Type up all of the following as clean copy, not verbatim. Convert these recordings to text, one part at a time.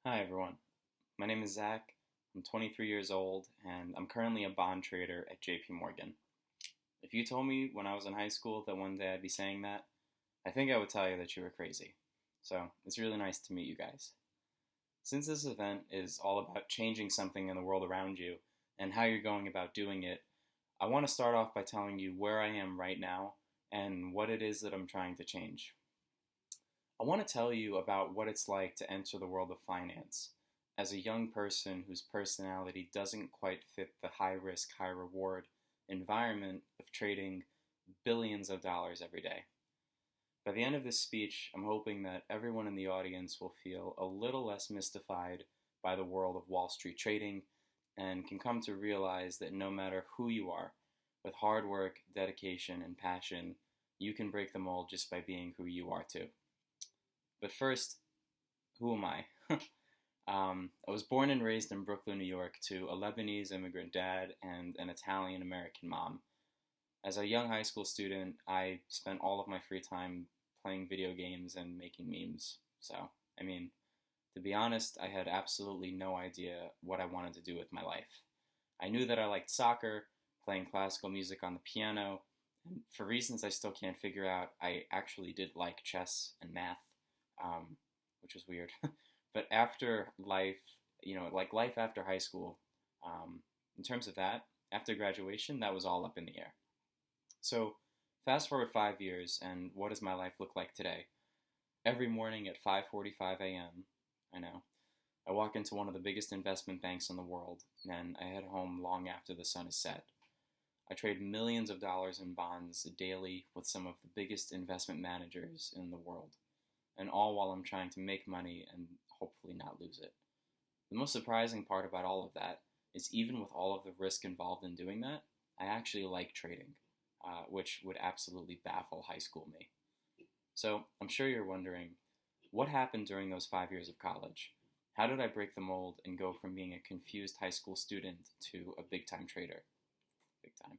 Hi everyone, my name is Zach. I'm 23 years old and I'm currently a bond trader at JP Morgan. If you told me when I was in high school that one day I'd be saying that, I think I would tell you that you were crazy. So it's really nice to meet you guys. Since this event is all about changing something in the world around you and how you're going about doing it, I want to start off by telling you where I am right now and what it is that I'm trying to change. I want to tell you about what it's like to enter the world of finance as a young person whose personality doesn't quite fit the high risk, high reward environment of trading billions of dollars every day. By the end of this speech, I'm hoping that everyone in the audience will feel a little less mystified by the world of Wall Street trading and can come to realize that no matter who you are, with hard work, dedication, and passion, you can break the mold just by being who you are too. But first, who am I? I was born and raised in Brooklyn, New York, to a Lebanese immigrant dad and an Italian American mom. As a young high school student, I spent all of my free time playing video games and making memes. So, to be honest, I had absolutely no idea what I wanted to do with my life. I knew that I liked soccer, playing classical music on the piano, and for reasons I still can't figure out, I actually did like chess and math, which was weird. But after life, like life after high school, in terms of that, after graduation, that was all up in the air. So fast forward 5 years, and what does my life look like today? Every morning at 5:45 a.m., I know, I walk into one of the biggest investment banks in the world, and I head home long after the sun is set. I trade millions of dollars in bonds daily with some of the biggest investment managers in the world, and all while I'm trying to make money and hopefully not lose it. The most surprising part about all of that is even with all of the risk involved in doing that, I actually like trading, which would absolutely baffle high school me. So I'm sure you're wondering, what happened during those 5 years of college? How did I break the mold and go from being a confused high school student to a big time trader? Big time.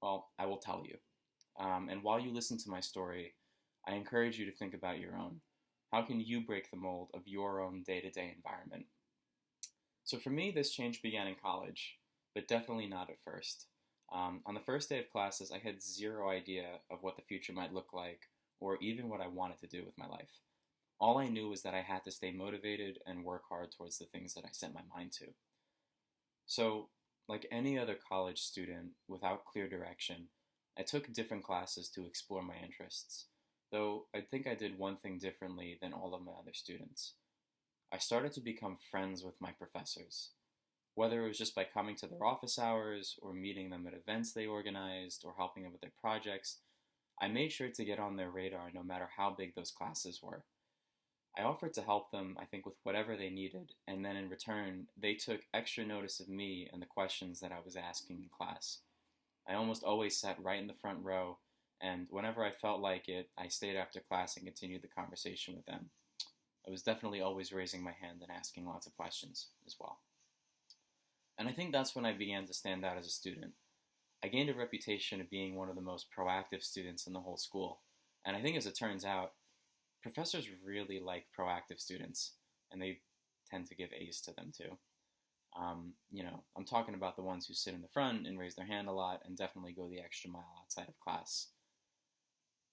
Well, I will tell you. And while you listen to my story, I encourage you to think about your own. How can you break the mold of your own day-to-day environment? So for me, this change began in college, but definitely not at first. On the first day of classes, I had zero idea of what the future might look like or even what I wanted to do with my life. All I knew was that I had to stay motivated and work hard towards the things that I set my mind to. So, like any other college student without clear direction, I took different classes to explore my interests, though I think I did one thing differently than all of my other students. I started to become friends with my professors. Whether it was just by coming to their office hours, or meeting them at events they organized, or helping them with their projects, I made sure to get on their radar no matter how big those classes were. I offered to help them, I think, with whatever they needed, and then in return, they took extra notice of me and the questions that I was asking in class. I almost always sat right in the front row, and whenever I felt like it, I stayed after class and continued the conversation with them. I was definitely always raising my hand and asking lots of questions as well. And I think that's when I began to stand out as a student. I gained a reputation of being one of the most proactive students in the whole school, and I think as it turns out, professors really like proactive students, and they tend to give A's to them too. I'm talking about the ones who sit in the front and raise their hand a lot and definitely go the extra mile outside of class.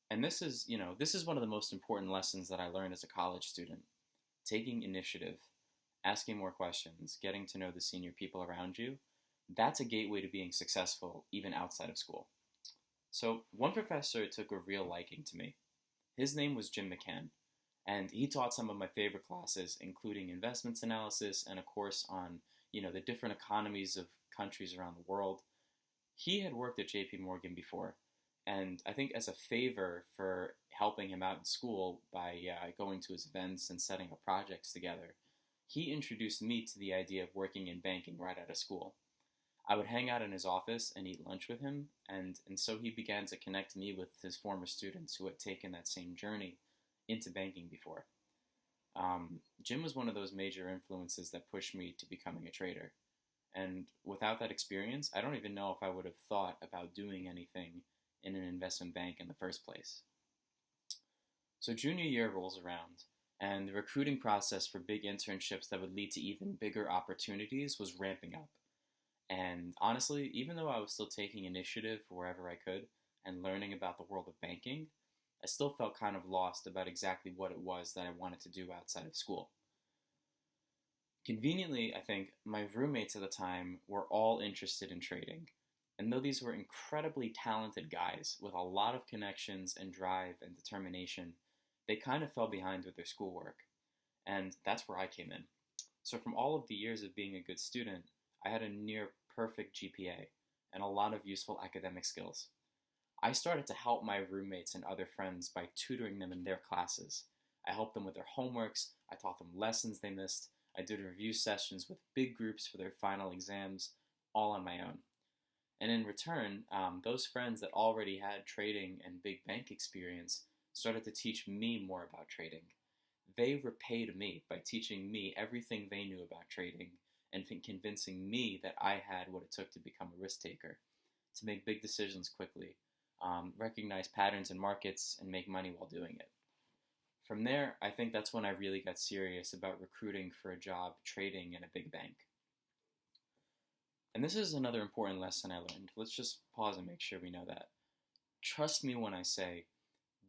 And this is one of the most important lessons that I learned as a college student. Taking initiative, asking more questions, getting to know the senior people around you, that's a gateway to being successful even outside of school. So one professor took a real liking to me. His name was Jim McCann, and he taught some of my favorite classes, including investments analysis and a course on, the different economies of countries around the world. He had worked at JP Morgan before, and I think as a favor for helping him out in school by going to his events and setting up projects together, he introduced me to the idea of working in banking right out of school. I would hang out in his office and eat lunch with him, and so he began to connect me with his former students who had taken that same journey into banking before. Jim was one of those major influences that pushed me to becoming a trader. And without that experience, I don't even know if I would have thought about doing anything in an investment bank in the first place. So junior year rolls around, and the recruiting process for big internships that would lead to even bigger opportunities was ramping up. And honestly, even though I was still taking initiative wherever I could and learning about the world of banking, I still felt kind of lost about exactly what it was that I wanted to do outside of school. Conveniently, I think my roommates at the time were all interested in trading. And though these were incredibly talented guys with a lot of connections and drive and determination, they kind of fell behind with their schoolwork. And that's where I came in. So, from all of the years of being a good student, I had a near perfect GPA and a lot of useful academic skills. I started to help my roommates and other friends by tutoring them in their classes. I helped them with their homeworks, I taught them lessons they missed, I did review sessions with big groups for their final exams, all on my own. And in return, those friends that already had trading and big bank experience started to teach me more about trading. They repaid me by teaching me everything they knew about trading and convincing me that I had what it took to become a risk taker, to make big decisions quickly, recognize patterns in markets, and make money while doing it. From there, I think that's when I really got serious about recruiting for a job trading in a big bank. And this is another important lesson I learned. Let's just pause and make sure we know that. Trust me when I say,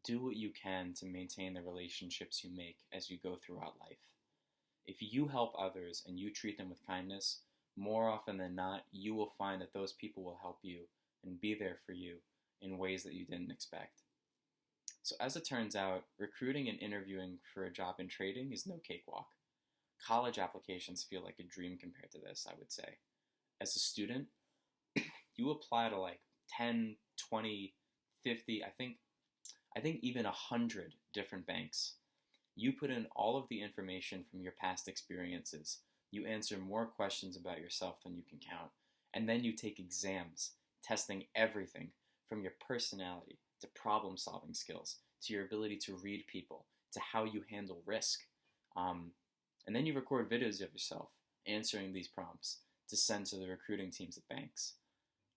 do what you can to maintain the relationships you make as you go throughout life. If you help others and you treat them with kindness, more often than not, you will find that those people will help you and be there for you in ways that you didn't expect. So as it turns out, recruiting and interviewing for a job in trading is no cakewalk. College applications feel like a dream compared to this, I would say. As a student, you apply to like 10, 20, 50, I think even 100 different banks. You put in all of the information from your past experiences. You answer more questions about yourself than you can count. And then you take exams, testing everything from your personality to problem-solving skills, to your ability to read people, to how you handle risk. And then you record videos of yourself answering these prompts to send to the recruiting teams at banks.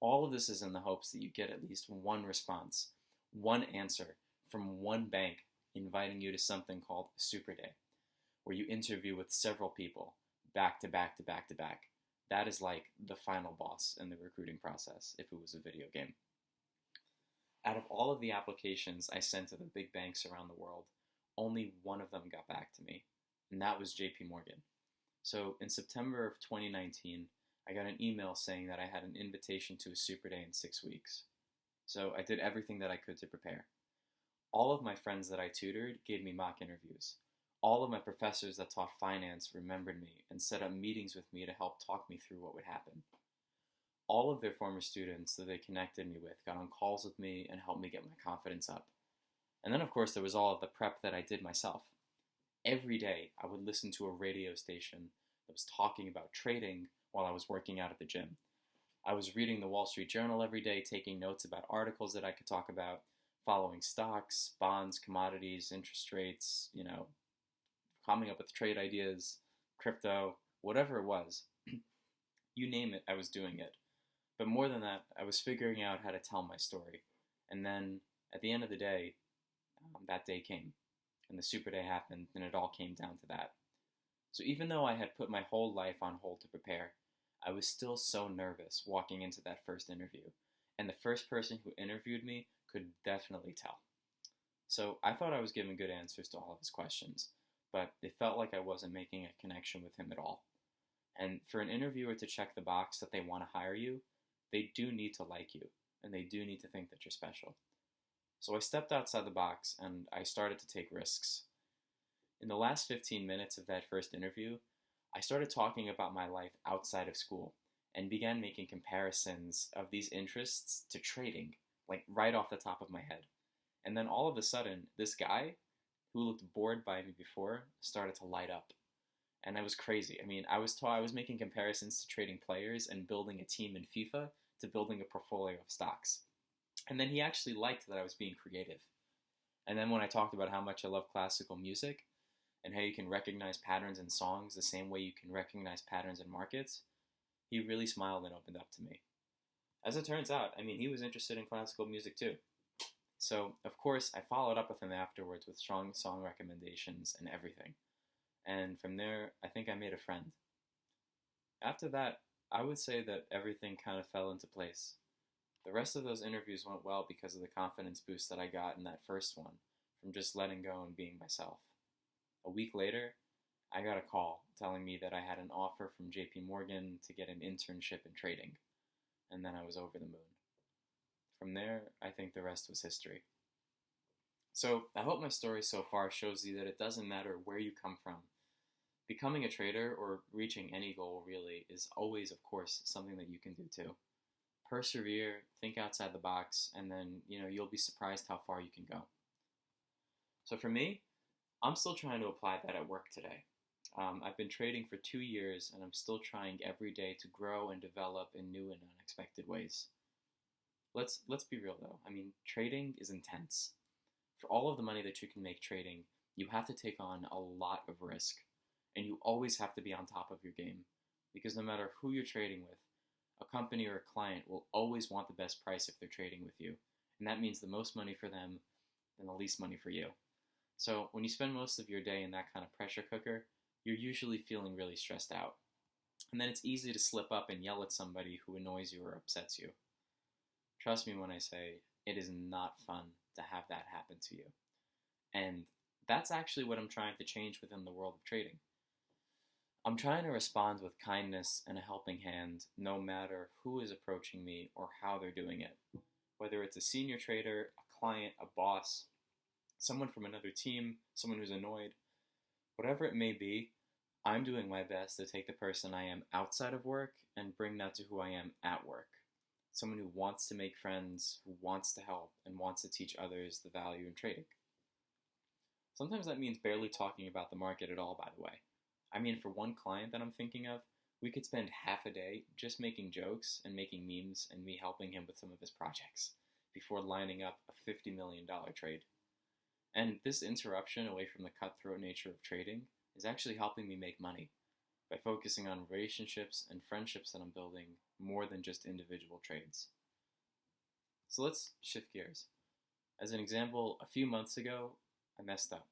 All of this is in the hopes that you get at least one response, one answer from one bank inviting you to something called a super day, where you interview with several people back to back to back to back. That is like the final boss in the recruiting process if it was a video game. Out of all of the applications I sent to the big banks around the world, only one of them got back to me, and that was JP Morgan. So in September of 2019, I got an email saying that I had an invitation to a super day in 6 weeks. So I did everything that I could to prepare. All of my friends that I tutored gave me mock interviews. All of my professors that taught finance remembered me and set up meetings with me to help talk me through what would happen. All of their former students that they connected me with got on calls with me and helped me get my confidence up. And then, of course, there was all of the prep that I did myself. Every day, I would listen to a radio station that was talking about trading while I was working out at the gym. I was reading the Wall Street Journal every day, taking notes about articles that I could talk about, following stocks, bonds, commodities, interest rates, coming up with trade ideas, crypto, whatever it was. You name it, I was doing it. But more than that, I was figuring out how to tell my story. And then, at the end of the day, that day came. And the super day happened, and it all came down to that. So even though I had put my whole life on hold to prepare, I was still so nervous walking into that first interview. And the first person who interviewed me could definitely tell. So I thought I was giving good answers to all of his questions, but it felt like I wasn't making a connection with him at all. And for an interviewer to check the box that they want to hire you, they do need to like you, and they do need to think that you're special. So I stepped outside the box, and I started to take risks. In the last 15 minutes of that first interview, I started talking about my life outside of school, and began making comparisons of these interests to trading, like right off the top of my head. And then all of a sudden, this guy, who looked bored by me before, started to light up. And that was crazy. I mean, I was making comparisons to trading players and building a team in FIFA to building a portfolio of stocks. And then he actually liked that I was being creative. And then when I talked about how much I love classical music and how you can recognize patterns in songs the same way you can recognize patterns in markets, he really smiled and opened up to me. As it turns out, he was interested in classical music too. So, of course, I followed up with him afterwards with strong song recommendations and everything. And from there, I think I made a friend. After that, I would say that everything kind of fell into place. The rest of those interviews went well because of the confidence boost that I got in that first one from just letting go and being myself. A week later, I got a call telling me that I had an offer from JP Morgan to get an internship in trading, and then I was over the moon. From there, I think the rest was history. So, I hope my story so far shows you that it doesn't matter where you come from. Becoming a trader or reaching any goal really is always, of course, something that you can do too. Persevere, think outside the box, and then, you'll be surprised how far you can go. So for me, I'm still trying to apply that at work today. I've been trading for 2 years, and I'm still trying every day to grow and develop in new and unexpected ways. Let's be real though. I mean, trading is intense. For all of the money that you can make trading, you have to take on a lot of risk, and you always have to be on top of your game, because no matter who you're trading with, a company or a client will always want the best price if they're trading with you, and that means the most money for them and the least money for you. So when you spend most of your day in that kind of pressure cooker, you're usually feeling really stressed out. And then it's easy to slip up and yell at somebody who annoys you or upsets you. Trust me when I say it is not fun to have that happen to you. And that's actually what I'm trying to change within the world of trading. I'm trying to respond with kindness and a helping hand no matter who is approaching me or how they're doing it. Whether it's a senior trader, a client, a boss, someone from another team, someone who's annoyed, whatever it may be, I'm doing my best to take the person I am outside of work and bring that to who I am at work. Someone who wants to make friends, who wants to help, and wants to teach others the value in trading. Sometimes that means barely talking about the market at all, by the way. I mean, for one client that I'm thinking of, we could spend half a day just making jokes and making memes and me helping him with some of his projects before lining up a $50 million trade. And this interruption away from the cutthroat nature of trading is actually helping me make money by focusing on relationships and friendships that I'm building more than just individual trades. So let's shift gears. As an example, a few months ago, I messed up.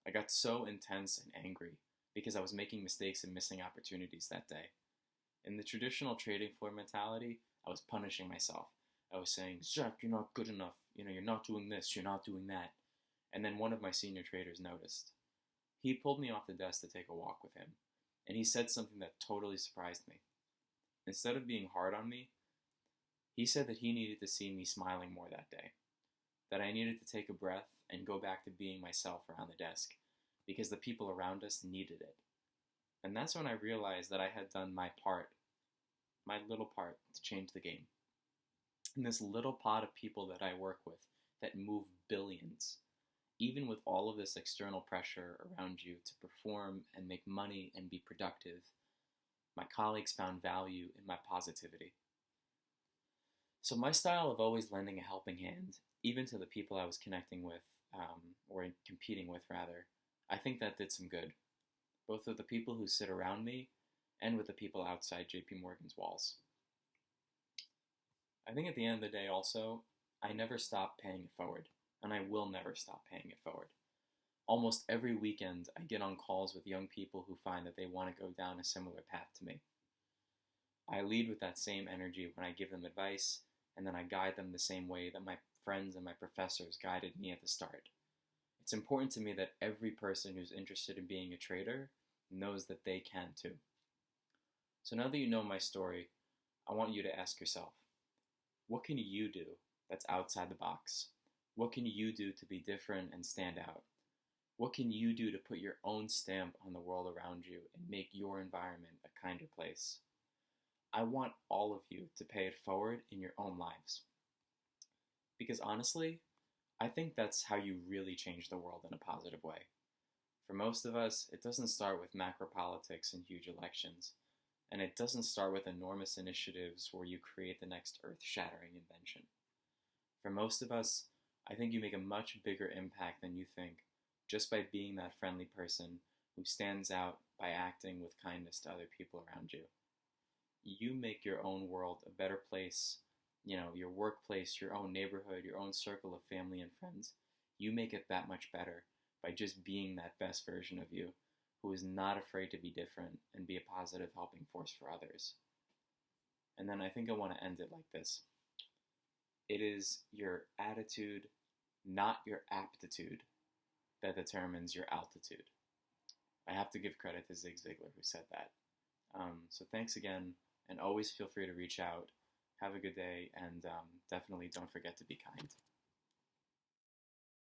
I got so intense and angry because I was making mistakes and missing opportunities that day. In the traditional trading floor mentality, I was punishing myself. I was saying, Zack, you're not good enough. You're not doing this, you're not doing that. And then one of my senior traders noticed. He pulled me off the desk to take a walk with him, and he said something that totally surprised me. Instead of being hard on me, he said that he needed to see me smiling more that day, that I needed to take a breath and go back to being myself around the desk, because the people around us needed it. And that's when I realized that I had done my part, my little part, to change the game. And this little pot of people that I work with that move billions, even with all of this external pressure around you to perform and make money and be productive, my colleagues found value in my positivity. So my style of always lending a helping hand, even to the people I was connecting with, or competing with rather, I think that did some good, both with the people who sit around me and with the people outside JP Morgan's walls. I think at the end of the day also, I never stopped paying it forward, and I will never stop paying it forward. Almost every weekend, I get on calls with young people who find that they want to go down a similar path to me. I lead with that same energy when I give them advice, and then I guide them the same way that my friends and my professors guided me at the start. It's important to me that every person who's interested in being a trader knows that they can too. So now that you know my story, I want you to ask yourself, what can you do that's outside the box? What can you do to be different and stand out? What can you do to put your own stamp on the world around you and make your environment a kinder place? I want all of you to pay it forward in your own lives. Because honestly, I think that's how you really change the world in a positive way. For most of us, it doesn't start with macro politics and huge elections, and it doesn't start with enormous initiatives where you create the next earth-shattering invention. For most of us, I think you make a much bigger impact than you think just by being that friendly person who stands out by acting with kindness to other people around you. You make your own world a better place your workplace, your own neighborhood, your own circle of family and friends, you make it that much better by just being that best version of you who is not afraid to be different and be a positive helping force for others. And then I think I want to end it like this. It is your attitude, not your aptitude, that determines your altitude. I have to give credit to Zig Ziglar who said that. So thanks again, and always feel free to reach out. Have a good day, and definitely don't forget to be kind.